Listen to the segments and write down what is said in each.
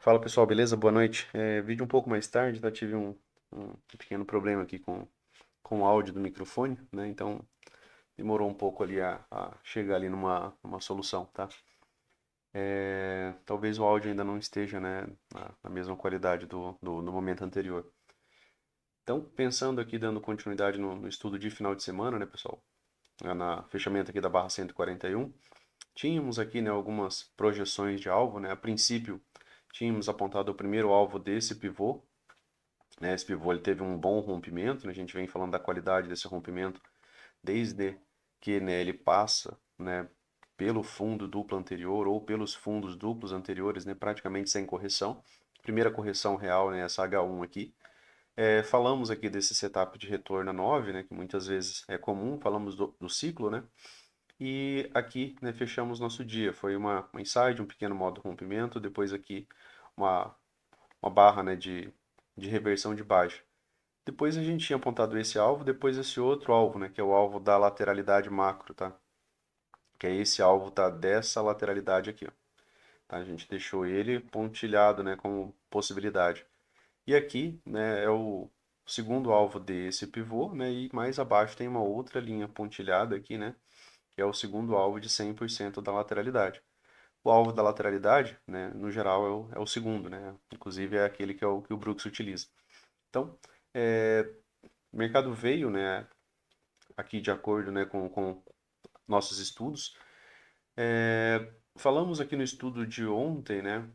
Fala pessoal, beleza? Boa noite. Vídeo um pouco mais tarde, tá? Tive um pequeno problema aqui com o áudio do microfone, né? Então demorou um pouco ali a chegar ali numa solução, tá? Talvez o áudio ainda não esteja, né, na mesma qualidade do momento anterior. Então, pensando aqui, dando continuidade no estudo de final de semana, né, pessoal? Na fechamento aqui da barra 141, tínhamos aqui, né, algumas projeções de alvo, né? A princípio, tínhamos apontado o primeiro alvo desse pivô, né? Esse pivô ele teve um bom rompimento, né? A gente vem falando da qualidade desse rompimento desde que, né, ele passa, né, pelo fundo duplo anterior ou pelos fundos duplos anteriores, né, praticamente sem correção. Primeira correção real, né, essa H1 aqui. Falamos aqui desse setup de retorno a 9, né, que muitas vezes é comum, falamos do ciclo, né, e aqui, né, fechamos nosso dia. Foi uma inside, um pequeno modo rompimento, depois aqui uma, uma barra, né, de reversão de baixa. Depois a gente tinha apontado esse alvo, depois esse outro alvo, né, que é o alvo da lateralidade macro, tá? Que é esse alvo tá dessa lateralidade aqui, ó. Tá? A gente deixou ele pontilhado, né, como possibilidade. E aqui, né, é o segundo alvo desse pivô, né, e mais abaixo tem uma outra linha pontilhada aqui, né, que é o segundo alvo de 100% da lateralidade. O alvo da lateralidade, né, no geral, é o segundo, né, inclusive é aquele que é o que o Brooks utiliza. Então, o mercado veio, né, aqui de acordo, né, com nossos estudos. Falamos aqui no estudo de ontem, né,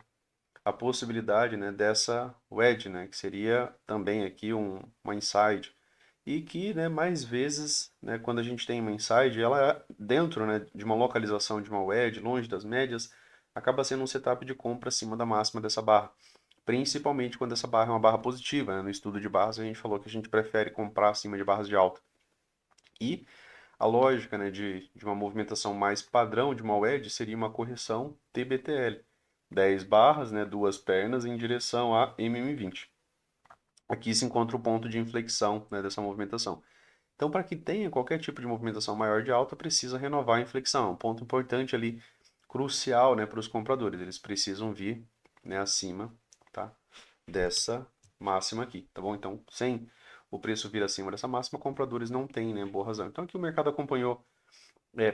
a possibilidade, né, dessa wedge, né, que seria também aqui uma inside. E que, né, mais vezes, né, quando a gente tem uma inside, ela é dentro, né, de uma localização de uma wedge, longe das médias, acaba sendo um setup de compra acima da máxima dessa barra. Principalmente quando essa barra é uma barra positiva, né? No estudo de barras a gente falou que a gente prefere comprar acima de barras de alta. E a lógica, né, de uma movimentação mais padrão de uma wedge seria uma correção TBTL. 10 barras, né, duas pernas em direção a MM20. Aqui se encontra o ponto de inflexão, né, dessa movimentação. Então, para que tenha qualquer tipo de movimentação maior de alta, precisa renovar a inflexão. É um ponto importante ali, crucial, né, para os compradores. Eles precisam vir, né, acima, tá, dessa máxima aqui, tá bom? Então, sem o preço vir acima dessa máxima, compradores não têm, né, boa razão. Então, aqui o mercado acompanhou,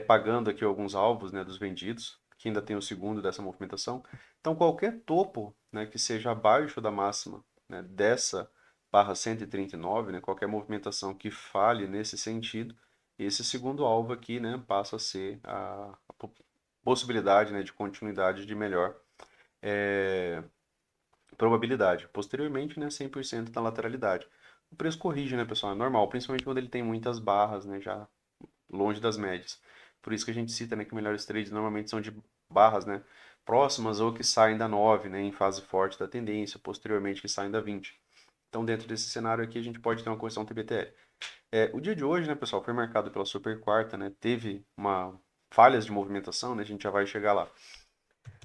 pagando aqui alguns alvos, né, dos vendidos, que ainda tem o segundo dessa movimentação. Então, qualquer topo, né, que seja abaixo da máxima, né, dessa barra 139, né, qualquer movimentação que falhe nesse sentido, esse segundo alvo aqui, né, passa a ser a possibilidade, né, de continuidade de melhor é, probabilidade. Posteriormente, né, 100% na lateralidade. O preço corrige, né, pessoal? É normal, principalmente quando ele tem muitas barras, né, já longe das médias. Por isso que a gente cita, né, que melhores trades normalmente são de barras, né, próximas ou que saem da 9, né, em fase forte da tendência, posteriormente que saem da 20. Então, dentro desse cenário aqui, a gente pode ter uma correção TBTL. O dia de hoje, né, pessoal, foi marcado pela super quarta, né, teve falhas de movimentação, né, a gente já vai chegar lá.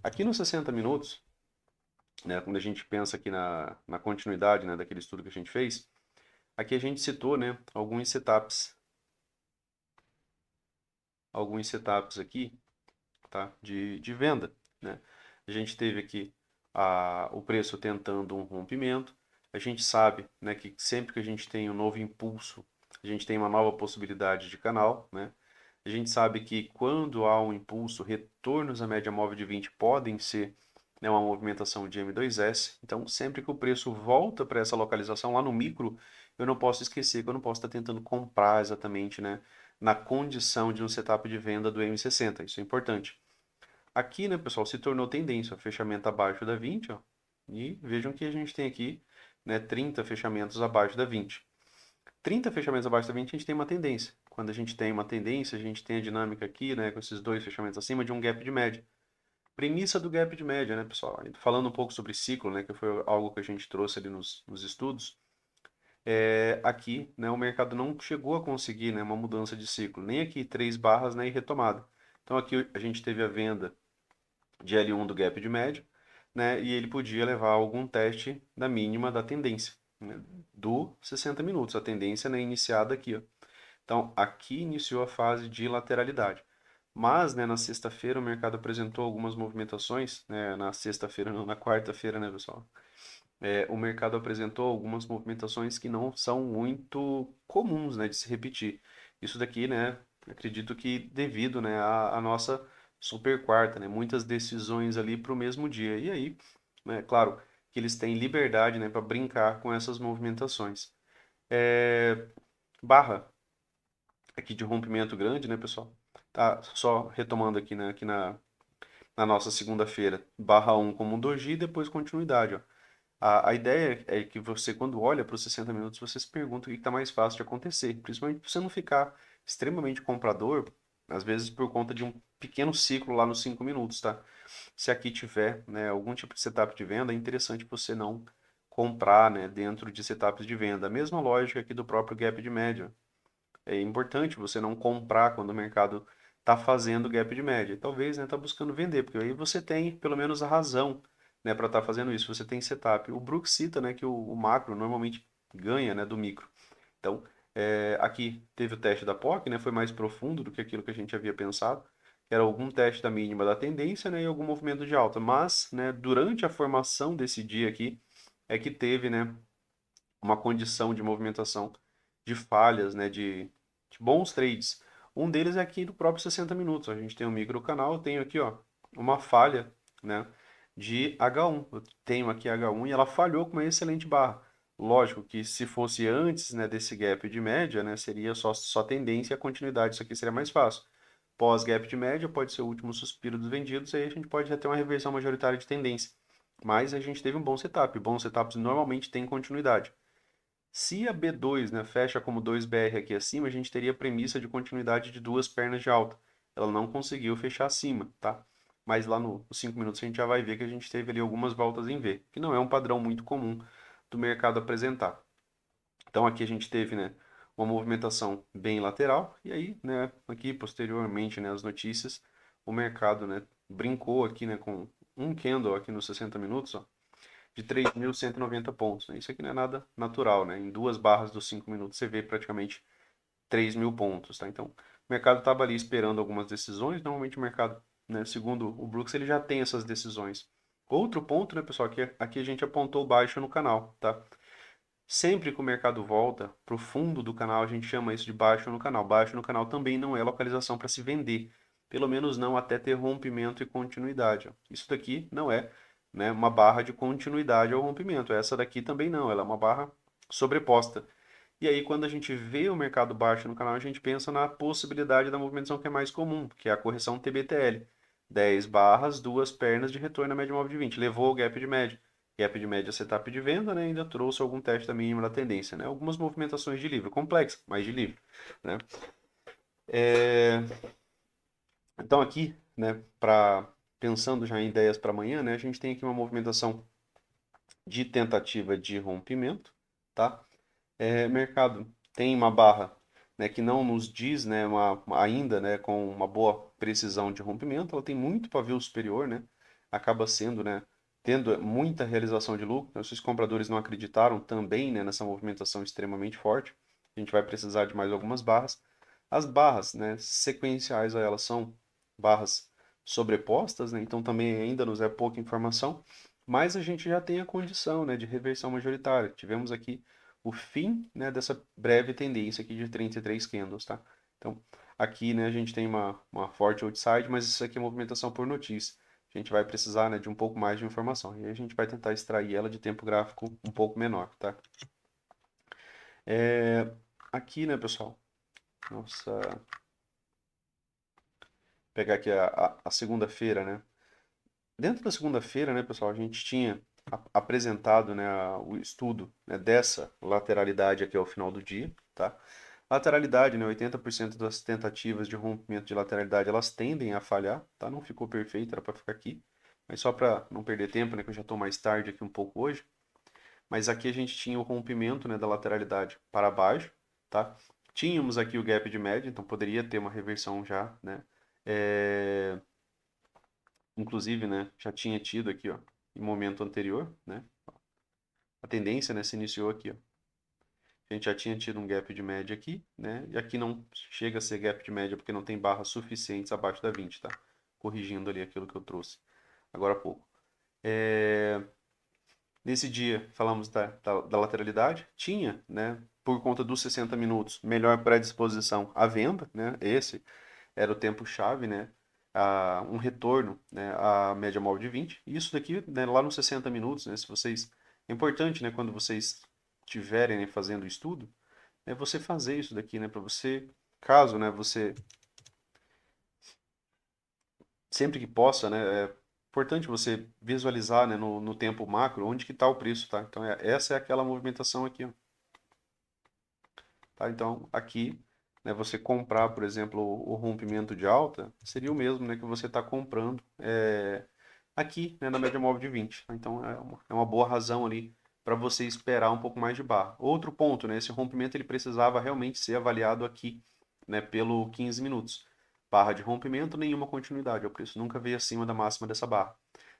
Aqui nos 60 minutos, né, quando a gente pensa aqui na continuidade, né, daquele estudo que a gente fez, aqui a gente citou, né, alguns setups aqui, tá? De venda, né? A gente teve aqui o preço tentando um rompimento. A gente sabe, né, que sempre que a gente tem um novo impulso, a gente tem uma nova possibilidade de canal, né? A gente sabe que quando há um impulso, retornos à média móvel de 20 podem ser, né, uma movimentação de M2S. Então, sempre que o preço volta para essa localização lá no micro, eu não posso esquecer que eu não posso estar tentando comprar exatamente, né, na condição de um setup de venda do M60. Isso é importante. Aqui, né, pessoal, se tornou tendência, fechamento abaixo da 20, ó, e vejam que a gente tem aqui, né, 30 fechamentos abaixo da 20. 30 fechamentos abaixo da 20, a gente tem uma tendência. Quando a gente tem uma tendência, a gente tem a dinâmica aqui, né, com esses dois fechamentos acima de um gap de média. Premissa do gap de média, né, pessoal? Falando um pouco sobre ciclo, né, que foi algo que a gente trouxe ali nos estudos, aqui, né, o mercado não chegou a conseguir, né, uma mudança de ciclo, nem aqui 3 barras, né, e retomada. Então aqui a gente teve a venda de L1 do gap de média, né, e ele podia levar a algum teste da mínima da tendência, né, do 60 minutos. A tendência, né, iniciada aqui, ó. Então, aqui iniciou a fase de lateralidade. Mas, né, na sexta-feira o mercado apresentou algumas movimentações, né, na sexta-feira não, na quarta-feira, né, pessoal? O mercado apresentou algumas movimentações que não são muito comuns, né, de se repetir. Isso daqui, né, acredito que devido, né, à nossa super quarta, né, muitas decisões ali para o mesmo dia. E aí, né, claro que eles têm liberdade, né, para brincar com essas movimentações. É, barra aqui de rompimento grande, né, pessoal? Tá, só retomando aqui, né, aqui na nossa segunda-feira, barra um como um doji e depois continuidade, ó. A ideia é que você, quando olha para os 60 minutos, você se pergunta o que está mais fácil de acontecer. Principalmente para você não ficar extremamente comprador, às vezes por conta de um pequeno ciclo lá nos 5 minutos, tá? Se aqui tiver, né, algum tipo de setup de venda, é interessante você não comprar, né, dentro de setups de venda. A mesma lógica aqui do próprio gap de média. É importante você não comprar quando o mercado está fazendo gap de média. Talvez, né, tá buscando vender, porque aí você tem pelo menos a razão, né, para estar fazendo isso. Você tem setup. O Brooks cita, né, que o macro normalmente ganha, né, do micro. Então, aqui teve o teste da POC, né, foi mais profundo do que aquilo que a gente havia pensado. Era algum teste da mínima da tendência, né, e algum movimento de alta. Mas, né, durante a formação desse dia aqui, é que teve, né, uma condição de movimentação de falhas, né, de bons trades. Um deles é aqui do próprio 60 minutos. A gente tem um micro canal, eu tenho aqui, ó, uma falha, né, de H1. Eu tenho aqui H1 e ela falhou com uma excelente barra. Lógico que se fosse antes, né, desse gap de média, né, seria só tendência e a continuidade. Isso aqui seria mais fácil. Pós gap de média, pode ser o último suspiro dos vendidos, aí a gente pode já ter uma reversão majoritária de tendência. Mas a gente teve um bom setup. Bons setups normalmente têm continuidade. Se a B2, né, fecha como 2BR aqui acima, a gente teria a premissa de continuidade de duas pernas de alta. Ela não conseguiu fechar acima, tá? Mas lá nos 5 minutos a gente já vai ver que a gente teve ali algumas voltas em V, que não é um padrão muito comum do mercado apresentar. Então aqui a gente teve, né, uma movimentação bem lateral e aí, né, aqui posteriormente, né, as notícias, o mercado, né, brincou aqui, né, com um candle aqui nos 60 minutos, ó, de 3.190 pontos, né? Isso aqui não é nada natural, né? Em duas barras dos 5 minutos você vê praticamente 3.000 pontos, tá? Então, o mercado estava ali esperando algumas decisões. Normalmente o mercado, né, segundo o Brooks, ele já tem essas decisões. Outro ponto, né, pessoal, que aqui a gente apontou baixo no canal, tá? Sempre que o mercado volta para o fundo do canal, a gente chama isso de baixo no canal. Baixo no canal também não é localização para se vender, pelo menos não até ter rompimento e continuidade, ó. Isso daqui não é, né, uma barra de continuidade ao rompimento. Essa daqui também não, ela é uma barra sobreposta. E aí, quando a gente vê o mercado baixo no canal, a gente pensa na possibilidade da movimentação que é mais comum, que é a correção TBTL. 10 barras, duas pernas de retorno na média móvel de 20. Levou o gap de média. Gap de média setup de venda, né? Ainda trouxe algum teste da mínima da tendência, né? Algumas movimentações de livro, complexa, mas de livro, né? É, Então aqui, né, pensando já em ideias para amanhã, né, a gente tem aqui uma movimentação de tentativa de rompimento, tá? Mercado tem uma barra, né, que não nos diz, né, ainda, né, com uma boa precisão de rompimento, ela tem muito pavio superior, né, acaba sendo, né, tendo muita realização de lucro. Então, se os compradores não acreditaram também, né, nessa movimentação extremamente forte, a gente vai precisar de mais algumas barras. As barras, né, sequenciais a elas são barras sobrepostas, né, então também ainda nos é pouca informação, mas a gente já tem a condição, né, de reversão majoritária. Tivemos aqui o fim, né, dessa breve tendência aqui de 33 candles, tá? Então, aqui, né, a gente tem uma forte outside, mas isso aqui é movimentação por notícia. A gente vai precisar, né, de um pouco mais de informação. E aí a gente vai tentar extrair ela de tempo gráfico um pouco menor, tá? É, aqui, né, pessoal? Nossa, pegar aqui a segunda-feira, né? Dentro da segunda-feira, né, pessoal, a gente tinha apresentado, né, o estudo, né, dessa lateralidade aqui ao final do dia, tá? Lateralidade, né, 80% das tentativas de rompimento de lateralidade, elas tendem a falhar, tá? Não ficou perfeito, era para ficar aqui, mas só para não perder tempo, né, que eu já estou mais tarde aqui um pouco hoje, mas aqui a gente tinha o rompimento, né, da lateralidade para baixo, tá? Tínhamos aqui o gap de média, então poderia ter uma reversão já, né? É, inclusive, né, já tinha tido aqui, ó, em momento anterior, né? A tendência, né, se iniciou aqui, ó. A gente já tinha tido um gap de média aqui, né? E aqui não chega a ser gap de média porque não tem barras suficientes abaixo da 20, tá? Corrigindo ali aquilo que eu trouxe agora há pouco. Nesse dia, falamos da lateralidade. Tinha, né? Por conta dos 60 minutos, melhor predisposição à venda, né? Esse era o tempo-chave, né? Um retorno, né? À média móvel de 20. E isso daqui, né? Lá nos 60 minutos, né? Se vocês... É importante, né? Quando vocês estiverem, né, fazendo o estudo, é você fazer isso daqui, né? Para você, caso, né? Você, sempre que possa, né? É importante você visualizar, né? No tempo macro, onde que está o preço, tá? Então, essa é aquela movimentação aqui, ó, tá? Então, aqui, né? Você comprar, por exemplo, o rompimento de alta, seria o mesmo, né? Que você está comprando aqui, né? Na média móvel de 20. Tá? Então, é uma boa razão ali para você esperar um pouco mais de barra. Outro ponto, né? Esse rompimento ele precisava realmente ser avaliado aqui, né? Pelo 15 minutos. Barra de rompimento, nenhuma continuidade. O preço nunca veio acima da máxima dessa barra.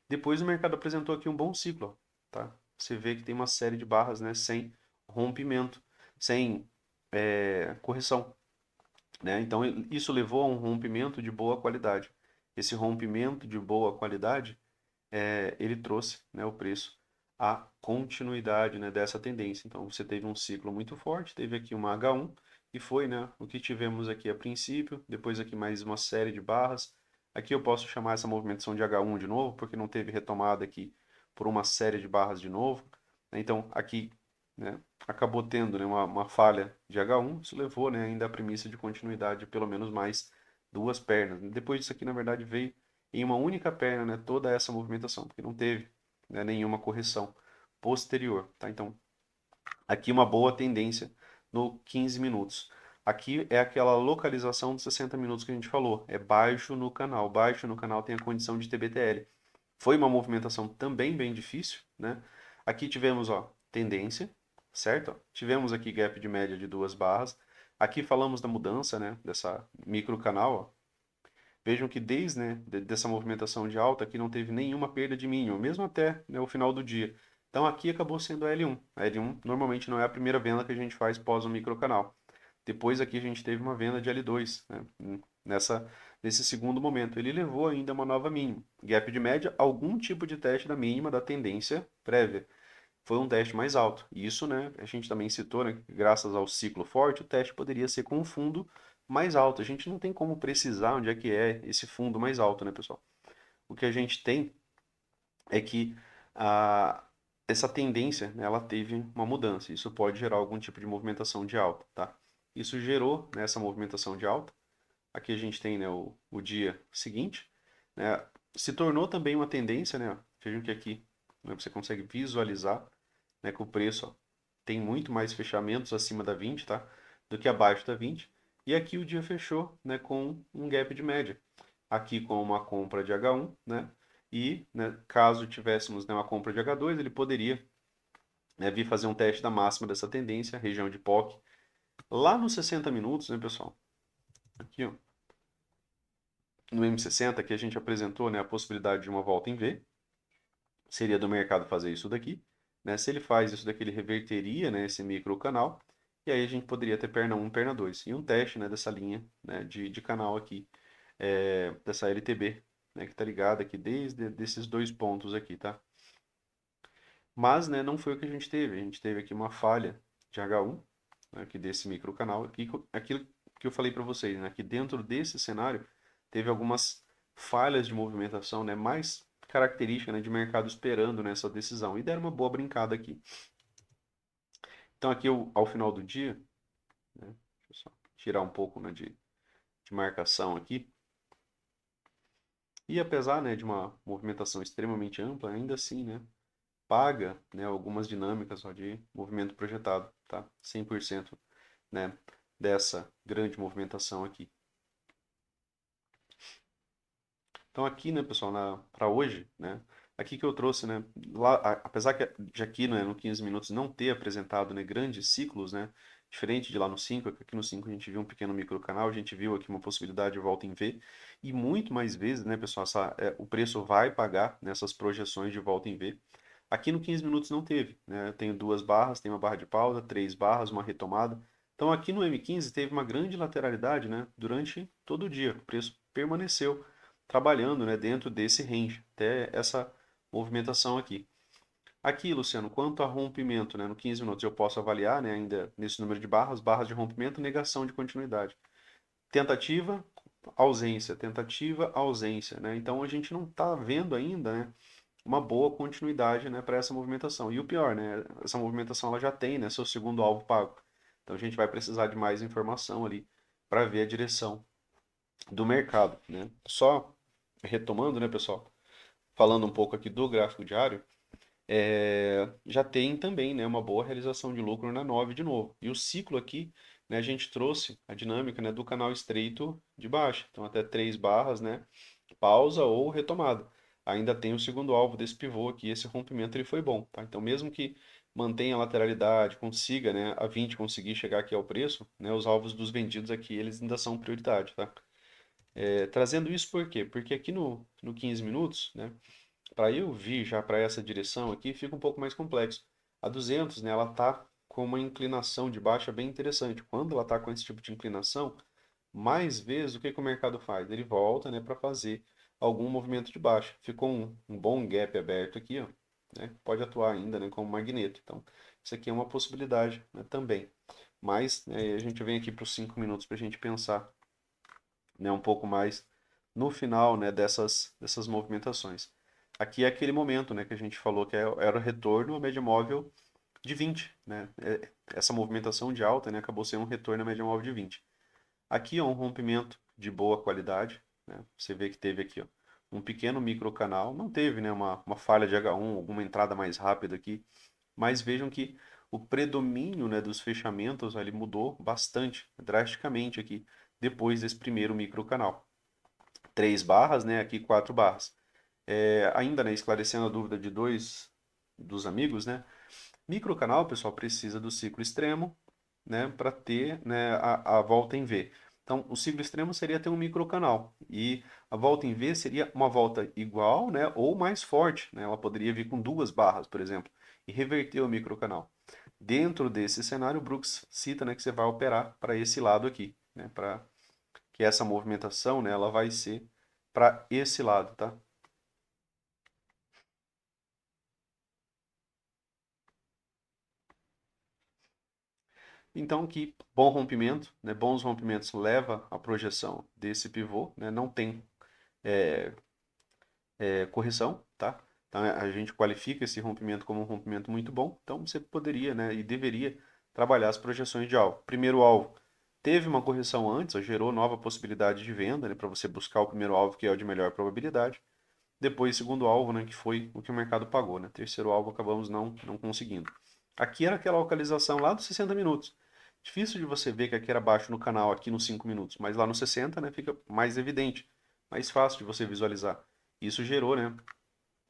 Depois o mercado apresentou aqui um bom ciclo, ó, tá? Você vê que tem uma série de barras, né? Sem rompimento, sem correção, né? Então isso levou a um rompimento de boa qualidade. Esse rompimento de boa qualidade ele trouxe, né, o preço à continuidade, né, dessa tendência. Então você teve um ciclo muito forte, teve aqui uma H1 e foi, né, o que tivemos aqui a princípio, depois aqui mais uma série de barras. Aqui eu posso chamar essa movimentação de H1 de novo, porque não teve retomada aqui por uma série de barras de novo. Então aqui, né, acabou tendo, né, uma falha de H1, isso levou, né, ainda a premissa de continuidade de pelo menos mais duas pernas. Depois disso aqui, na verdade, veio em uma única perna, né, toda essa movimentação, porque não teve, né, nenhuma correção posterior, tá? Então, aqui uma boa tendência no 15 minutos. Aqui é aquela localização dos 60 minutos que a gente falou, é baixo no canal. Baixo no canal tem a condição de TBTL. Foi uma movimentação também bem difícil, né? Aqui tivemos, ó, tendência, certo? Tivemos aqui gap de média de duas barras. Aqui falamos da mudança, né, dessa micro canal, ó. Vejam que desde, né, dessa movimentação de alta aqui não teve nenhuma perda de mínimo, mesmo até, né, o final do dia. Então aqui acabou sendo a L1. A L1 normalmente não é a primeira venda que a gente faz pós um microcanal. Depois aqui a gente teve uma venda de L2, né, nesse segundo momento. Ele levou ainda uma nova mínima. Gap de média, algum tipo de teste da mínima da tendência prévia. Foi um teste mais alto. E isso, né, a gente também citou, né, que graças ao ciclo forte, o teste poderia ser com um fundo mais alto. A gente não tem como precisar onde é que é esse fundo mais alto, né, pessoal? O que a gente tem é que a, essa tendência, né, ela teve uma mudança. Isso pode gerar algum tipo de movimentação de alta, tá? Isso gerou, né, essa movimentação de alta. Aqui a gente tem, né, o dia seguinte, né? Se tornou também uma tendência, né? Vejam que aqui, né, você consegue visualizar, né, que o preço, ó, tem muito mais fechamentos acima da 20, tá? Do que abaixo da 20. E aqui o dia fechou, né, com um gap de média. Aqui com uma compra de H1, né? E, né, caso tivéssemos, né, uma compra de H2, ele poderia, né, vir fazer um teste da máxima dessa tendência, região de POC. Lá nos 60 minutos, né, pessoal? Aqui, ó, no M60, que a gente apresentou, né, a possibilidade de uma volta em V, seria do mercado fazer isso daqui, né? Se ele faz isso daqui, ele reverteria, né, esse micro canal, e aí a gente poderia ter perna 1, perna 2. E um teste, né, dessa linha, né, de canal aqui, dessa LTB, né, que está ligada aqui desde desses dois pontos aqui, tá? Mas, né, não foi o que a gente teve. A gente teve aqui uma falha de H1, né, aqui desse micro canal, aquilo que eu falei para vocês, né, que dentro desse cenário teve algumas falhas de movimentação, né, mais característica, né, de mercado esperando nessa decisão e deram uma boa brincada aqui. Então aqui ao final do dia, né, deixa eu só tirar um pouco, né, de marcação aqui. E apesar, né, de uma movimentação extremamente ampla, ainda assim, né, paga, né, algumas dinâmicas ó, de movimento projetado, tá? 100%, né, dessa grande movimentação aqui. Então aqui, né, pessoal, para hoje, né, aqui que eu trouxe, né, lá, apesar que de aqui, né, no 15 minutos não ter apresentado, né, grandes ciclos, né, diferente de lá no 5, aqui no 5 a gente viu um pequeno microcanal, a gente viu aqui uma possibilidade de volta em V, e muito mais vezes, né, pessoal, o preço vai pagar nessas projeções de volta em V. Aqui no 15 minutos não teve, né? Eu tenho duas barras, tem uma barra de pausa, três barras, uma retomada. Então aqui no M15 teve uma grande lateralidade, né? Durante todo o dia. O preço permaneceu trabalhando, né? Dentro desse range, até essa movimentação aqui. Aqui, Luciano, quanto a rompimento, né? No 15 minutos eu posso avaliar, né? Ainda nesse número de barras, barras de rompimento, negação de continuidade. Tentativa, ausência, tentativa, ausência, né? Então a gente não está vendo ainda, né? Uma boa continuidade, né, para essa movimentação. E o pior, né, essa movimentação ela já tem, né, seu segundo alvo pago. Então a gente vai precisar de mais informação ali para ver a direção do mercado, né? Só retomando, né, pessoal, falando um pouco aqui do gráfico diário, já tem também, né, uma boa realização de lucro na 9 de novo. E o ciclo aqui, né, a gente trouxe a dinâmica, né, do canal estreito de baixa. Então até três barras, né, pausa ou retomada. Ainda tem o segundo alvo desse pivô aqui, esse rompimento ele foi bom, tá? Então mesmo que mantenha a lateralidade, consiga, né, a 20 conseguir chegar aqui ao preço, né, os alvos dos vendidos aqui, eles ainda são prioridade, tá? Trazendo isso por quê? Porque aqui no 15 minutos, né, para eu vir já para essa direção aqui, fica um pouco mais complexo. A 200, né, ela tá com uma inclinação de baixa bem interessante. Quando ela tá com esse tipo de inclinação, mais vezes, o que que o mercado faz? Ele volta, né, para fazer algum movimento de baixa. Ficou um bom gap aberto aqui, ó, né? Pode atuar ainda, né, como magneto. Então, isso aqui é uma possibilidade, né, também. Mas a gente vem aqui para os 5 minutos para a gente pensar, né, um pouco mais no final, né, dessas movimentações. Aqui é aquele momento, né, que a gente falou que era o retorno à média móvel de 20, né? Essa movimentação de alta, né, acabou sendo um retorno à média móvel de 20. Aqui é um rompimento de boa qualidade, né? Você vê que teve aqui, ó, um pequeno microcanal, não teve, né, uma falha de H1, alguma entrada mais rápida aqui, mas vejam que o predomínio, né, dos fechamentos ali mudou bastante, drasticamente aqui, depois desse primeiro microcanal. Três barras, né, aqui quatro barras. Ainda, né, esclarecendo a dúvida de dois dos amigos, né, microcanal, pessoal, precisa do ciclo extremo, né, para ter, né, a volta em V. Então, o ciclo extremo seria ter um microcanal e a volta em V seria uma volta igual, né, ou mais forte, né? Ela poderia vir com duas barras, por exemplo, e reverter o microcanal. Dentro desse cenário, o Brooks cita, né, que você vai operar para esse lado aqui, né, para que essa movimentação, né, ela vai ser para esse lado, tá? Então, que bom rompimento, né? Bons rompimentos leva à projeção desse pivô, né? Não tem correção, tá? Então, a gente qualifica esse rompimento como um rompimento muito bom. Então, você poderia, né, e deveria trabalhar as projeções de alvo. Primeiro alvo teve uma correção antes, ó, gerou nova possibilidade de venda, né, para você buscar o primeiro alvo que é o de melhor probabilidade. Depois, segundo alvo, né, que foi o que o mercado pagou, né? Terceiro alvo acabamos não conseguindo. Aqui era aquela localização lá dos 60 minutos. Difícil de você ver que aqui era baixo no canal, aqui nos 5 minutos, mas lá no 60, né, fica mais evidente, mais fácil de você visualizar. Isso gerou, né,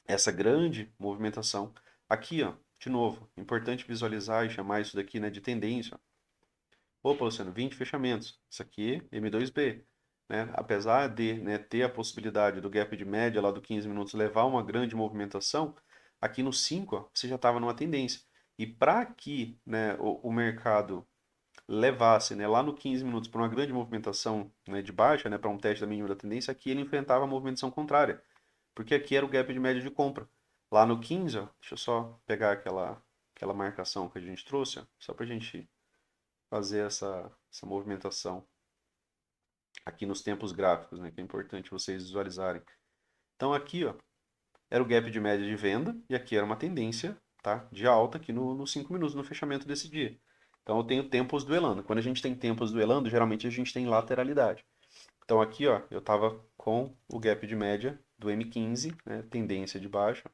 essa grande movimentação. Aqui, ó, de novo, importante visualizar e chamar isso daqui, né, de tendência. Opa, Luciano, 20 fechamentos. Isso aqui, M2B. Né? Apesar de, né, ter a possibilidade do gap de média lá do 15 minutos levar uma grande movimentação, aqui no 5 ó, você já estava numa tendência. E para que, né, o mercado levasse, né, lá no 15 minutos para uma grande movimentação, né, de baixa, né, para um teste da mínima da tendência, aqui ele enfrentava a movimentação contrária, porque aqui era o gap de média de compra. Lá no 15, ó, deixa eu só pegar aquela marcação que a gente trouxe, ó, só para a gente fazer essa movimentação aqui nos tempos gráficos, né, que é importante vocês visualizarem. Então aqui, ó, era o gap de média de venda e aqui era uma tendência, tá, de alta aqui nos 5 minutos no fechamento desse dia. Então eu tenho tempos duelando. Quando a gente tem tempos duelando, geralmente a gente tem lateralidade. Então aqui, ó, eu estava com o gap de média do M15, né, tendência de baixa,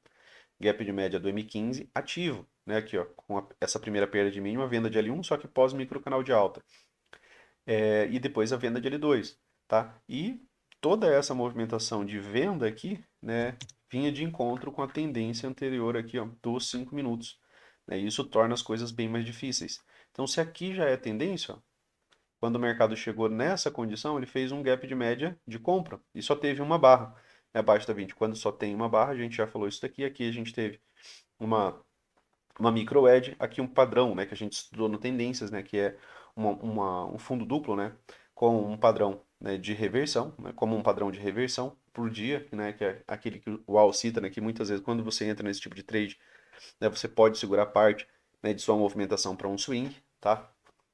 gap de média do M15 ativo, né, aqui, ó, com essa primeira perda de mínima, venda de L1, só que pós micro canal de alta. E depois a venda de L2, tá? E toda essa movimentação de venda aqui, né, vinha de encontro com a tendência anterior aqui, ó, dos 5 minutos. Né? E isso torna as coisas bem mais difíceis. Então, se aqui já é tendência, ó, quando o mercado chegou nessa condição, ele fez um gap de média de compra e só teve uma barra, né, abaixo da 20. Quando só tem uma barra, a gente já falou isso daqui, aqui a gente teve uma, uma micro edge, aqui um padrão, né, que a gente estudou no Tendências, né, que é um fundo duplo, né, com um padrão, né, de reversão, né, como um padrão de reversão por dia, né, que é aquele que o Al cita, né, que muitas vezes quando você entra nesse tipo de trade, né, você pode segurar parte, né, de sua movimentação para um swing, tá?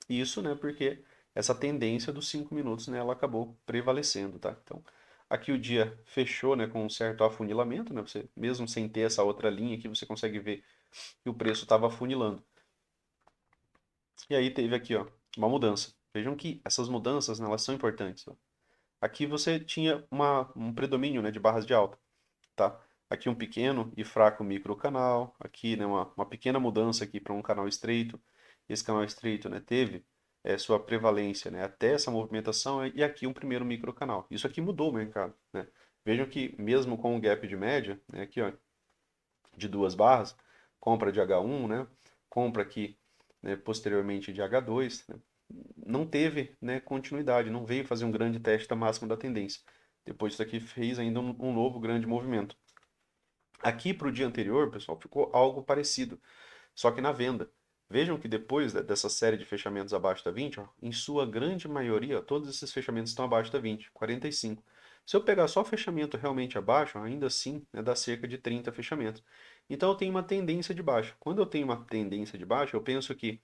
Isso, né, porque essa tendência dos 5 minutos, né, ela acabou prevalecendo, tá? Então, aqui o dia fechou, né, com um certo afunilamento, né? Você mesmo sem ter essa outra linha aqui, você consegue ver que o preço estava afunilando. E aí teve aqui, ó, uma mudança. Vejam que essas mudanças, né, elas são importantes, ó. Aqui você tinha um predomínio, né, de barras de alta, tá? Aqui um pequeno e fraco microcanal, aqui, né, uma pequena mudança aqui para um canal estreito. Esse canal estreito, né, teve sua prevalência, né, até essa movimentação e aqui um primeiro microcanal. Isso aqui mudou o mercado, né? Vejam que mesmo com o gap de média, né, aqui, ó, de duas barras, compra de H1, né, compra aqui, né, posteriormente de H2, né, não teve, né, continuidade, não veio fazer um grande teste da máxima da tendência. Depois disso aqui fez ainda um novo grande movimento. Aqui para o dia anterior, pessoal, ficou algo parecido, só que na venda. Vejam que depois dessa série de fechamentos abaixo da 20, ó, em sua grande maioria, ó, todos esses fechamentos estão abaixo da 20, 45. Se eu pegar só fechamento realmente abaixo, ó, ainda assim, né, dá cerca de 30 fechamentos. Então eu tenho uma tendência de baixa. Quando eu tenho uma tendência de baixa, eu penso que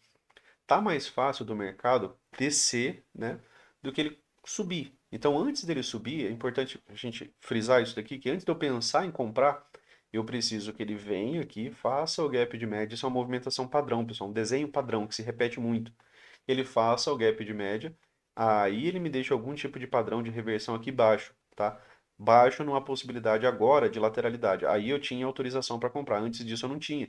tá mais fácil do mercado descer, né, do que ele subir. Então, antes dele subir, é importante a gente frisar isso daqui, que antes de eu pensar em comprar, eu preciso que ele venha aqui, faça o gap de média, isso é uma movimentação padrão, pessoal, um desenho padrão que se repete muito. Ele faça o gap de média, aí ele me deixa algum tipo de padrão de reversão aqui baixo, tá? Baixo numa possibilidade agora de lateralidade. Aí eu tinha autorização para comprar, antes disso eu não tinha.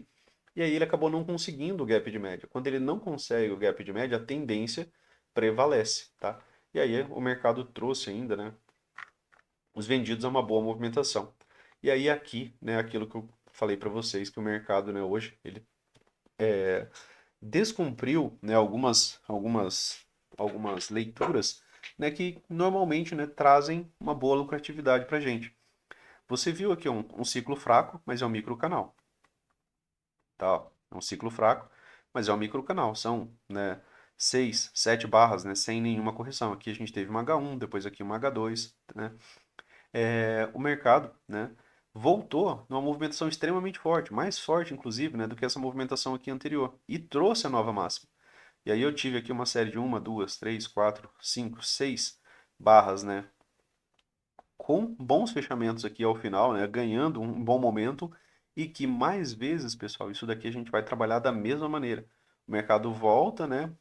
E aí ele acabou não conseguindo o gap de média. Quando ele não consegue o gap de média, a tendência prevalece, tá? E aí o mercado trouxe ainda, né, os vendidos a uma boa movimentação. E aí aqui, né, aquilo que eu falei para vocês, que o mercado, né, hoje, ele descumpriu, né, algumas leituras, né, que normalmente, né, trazem uma boa lucratividade para a gente. Você viu aqui um ciclo fraco, mas é um microcanal, tá? É um ciclo fraco, mas é um microcanal. São, né, 6, 7 barras, né, sem nenhuma correção. Aqui a gente teve uma H1, depois aqui uma H2, né? O mercado, né, voltou numa movimentação extremamente forte, mais forte, inclusive, né, do que essa movimentação aqui anterior, e trouxe a nova máxima. E aí eu tive aqui uma série de uma, duas, três, quatro, cinco, seis barras, né, com bons fechamentos aqui ao final, né, ganhando um bom momento e que mais vezes, pessoal, isso daqui a gente vai trabalhar da mesma maneira. O mercado volta, né,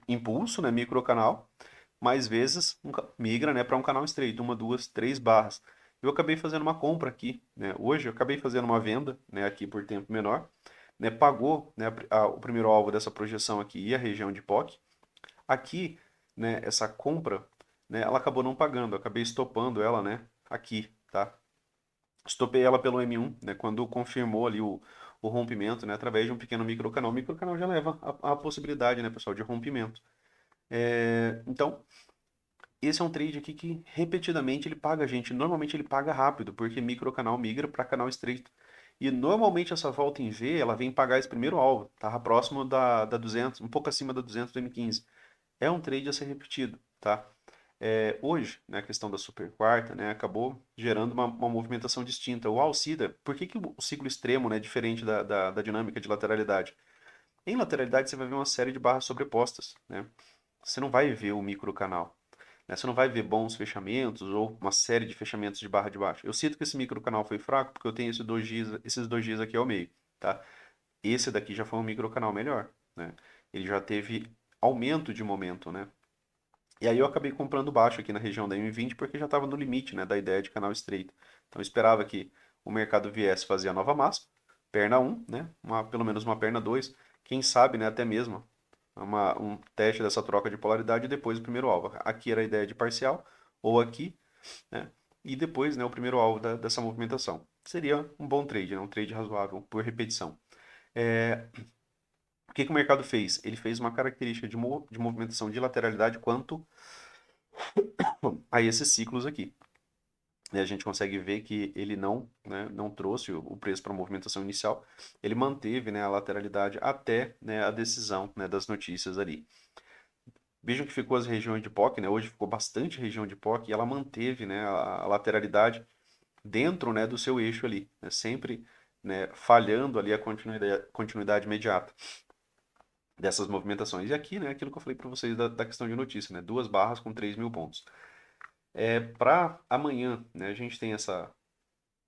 impulso, né, microcanal, mais vezes migra, né, para um canal estreito, uma, duas, três barras. Eu acabei fazendo uma compra aqui, né, hoje eu acabei fazendo uma venda, né, aqui por tempo menor, né, pagou, né, o primeiro alvo dessa projeção aqui e a região de POC. Aqui, né, essa compra, né, ela acabou não pagando, eu acabei estopando ela, né, aqui, tá? Estopei ela pelo M1, né, quando confirmou ali o rompimento, né, através de um pequeno microcanal. O microcanal já leva a possibilidade, né, pessoal, de rompimento. Então, esse é um trade aqui que repetidamente ele paga a gente. Normalmente ele paga rápido, porque microcanal migra para canal estreito. E normalmente essa volta em V, ela vem pagar esse primeiro alvo, tá? Próximo da 200, um pouco acima da 200 do M15. É um trade a ser repetido, tá? Hoje, né, a questão da super quarta, né, acabou gerando uma movimentação distinta. O Alcida, por que o ciclo extremo, né, é diferente da dinâmica de lateralidade? Em lateralidade você vai ver uma série de barras sobrepostas, né? Você não vai ver o microcanal, né? Você não vai ver bons fechamentos ou uma série de fechamentos de barra de baixo. Eu cito que esse microcanal foi fraco porque eu tenho esses dois dias aqui ao meio, tá? Esse daqui já foi um microcanal melhor, né? Ele já teve aumento de momento, né? E aí eu acabei comprando baixo aqui na região da M20 porque já estava no limite, né, da ideia de canal estreito. Então eu esperava que o mercado viesse fazer a nova máxima, perna um, né, pelo menos uma perna 2, quem sabe, né, até mesmo um teste dessa troca de polaridade e depois o primeiro alvo. Aqui era a ideia de parcial, ou aqui, né, e depois, né, o primeiro alvo dessa movimentação. Seria um bom trade, né, um trade razoável por repetição. O que que o mercado fez? Ele fez uma característica de movimentação de lateralidade quanto a esses ciclos aqui. né, a gente consegue ver que ele não, né, não trouxe o preço para a movimentação inicial, ele manteve, né, a lateralidade até, né, a decisão, né, das notícias ali. Vejam que ficou as regiões de POC, né, hoje ficou bastante região de POC e ela manteve, né, a lateralidade dentro, né, do seu eixo ali, né, sempre, né, falhando ali a continuidade imediata dessas movimentações. E aqui, né, aquilo que eu falei para vocês da questão de notícia, né, duas barras com 3.000 pontos. Para amanhã, né, a gente tem essa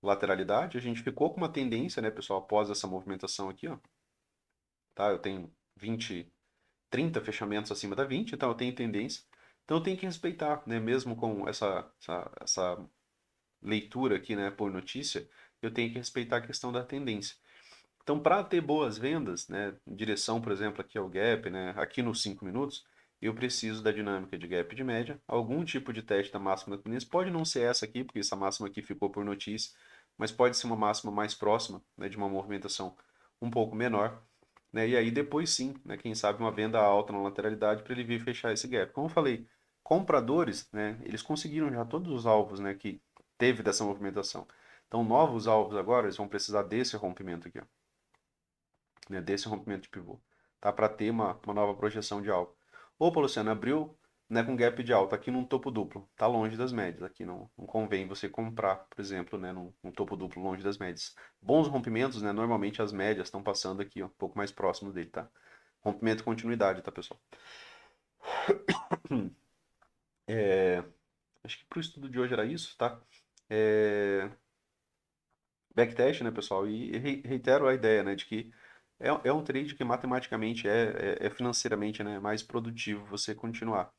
lateralidade, a gente ficou com uma tendência, né, pessoal, após essa movimentação aqui, ó, tá? Eu tenho 20, 30 fechamentos acima da 20, então eu tenho tendência. Então eu tenho que respeitar, né, mesmo com essa leitura aqui, né, por notícia, eu tenho que respeitar a questão da tendência. Então, para ter boas vendas, né, em direção, por exemplo, aqui ao gap, né, aqui nos 5 minutos, eu preciso da dinâmica de gap de média, algum tipo de teste da máxima da tendência. Pode não ser essa aqui, porque essa máxima aqui ficou por notícia, mas pode ser uma máxima mais próxima, né, de uma movimentação um pouco menor. Né, e aí depois sim, né, quem sabe uma venda alta na lateralidade para ele vir fechar esse gap. Como eu falei, compradores, né, eles conseguiram já todos os alvos, né, que teve dessa movimentação. Então, novos alvos agora, eles vão precisar desse rompimento aqui, ó, né, desse rompimento de pivô, tá? Para ter uma nova projeção de alta. Opa, Luciano, abriu, né, com gap de alta aqui num topo duplo, tá longe das médias, aqui não convém você comprar, por exemplo, né, num topo duplo longe das médias. Bons rompimentos, né, normalmente as médias estão passando aqui, ó, um pouco mais próximo dele, tá? Rompimento e continuidade, tá, pessoal? É, acho que pro estudo de hoje era isso, tá? É, backtest, né, pessoal? E reitero a ideia, né, de que é um trade que matematicamente é financeiramente, né, mais produtivo você continuar.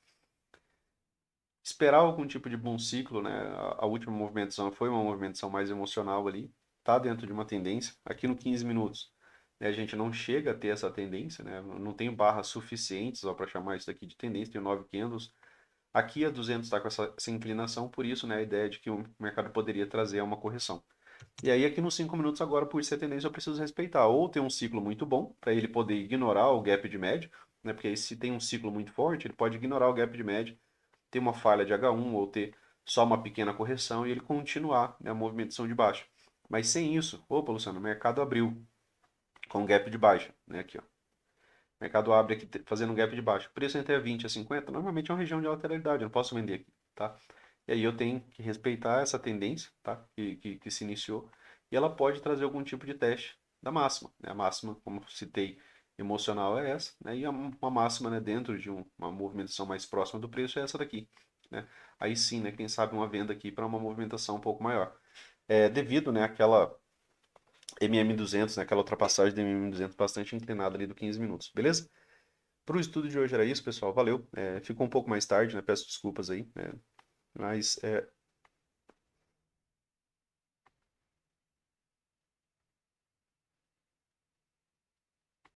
Esperar algum tipo de bom ciclo, né? A última movimentação foi uma movimentação mais emocional ali, tá dentro de uma tendência. Aqui no 15 minutos, né, a gente não chega a ter essa tendência, né? Não tem barras suficientes para chamar isso daqui de tendência, tem 9 candles. Aqui a 200 está com essa inclinação, por isso, né, a ideia de que o mercado poderia trazer uma correção. E aí, aqui nos 5 minutos, agora, por ser tendência, eu preciso respeitar. Ou ter um ciclo muito bom, para ele poder ignorar o gap de média, né? Porque aí, se tem um ciclo muito forte, ele pode ignorar o gap de média, ter uma falha de H1 ou ter só uma pequena correção e ele continuar, né, a movimentação de baixa. Mas sem isso, opa, Luciano, o mercado abriu com gap de baixa, né? Aqui, ó. O mercado abre aqui fazendo um gap de baixa. Preço entre a 20 e a 50, normalmente é uma região de lateralidade, eu não posso vender aqui, tá? E aí eu tenho que respeitar essa tendência, tá? Que se iniciou. E ela pode trazer algum tipo de teste da máxima, né? A máxima, como citei, emocional é essa, né? E uma máxima, né, dentro de uma movimentação mais próxima do preço é essa daqui, né? Aí sim, né, quem sabe uma venda aqui para uma movimentação um pouco maior. Devido, né, àquela MM200, né, aquela ultrapassagem da MM200 bastante inclinada ali do 15 minutos, beleza? Para o estudo de hoje era isso, pessoal. Valeu. Ficou um pouco mais tarde, né? Peço desculpas aí, né? Mas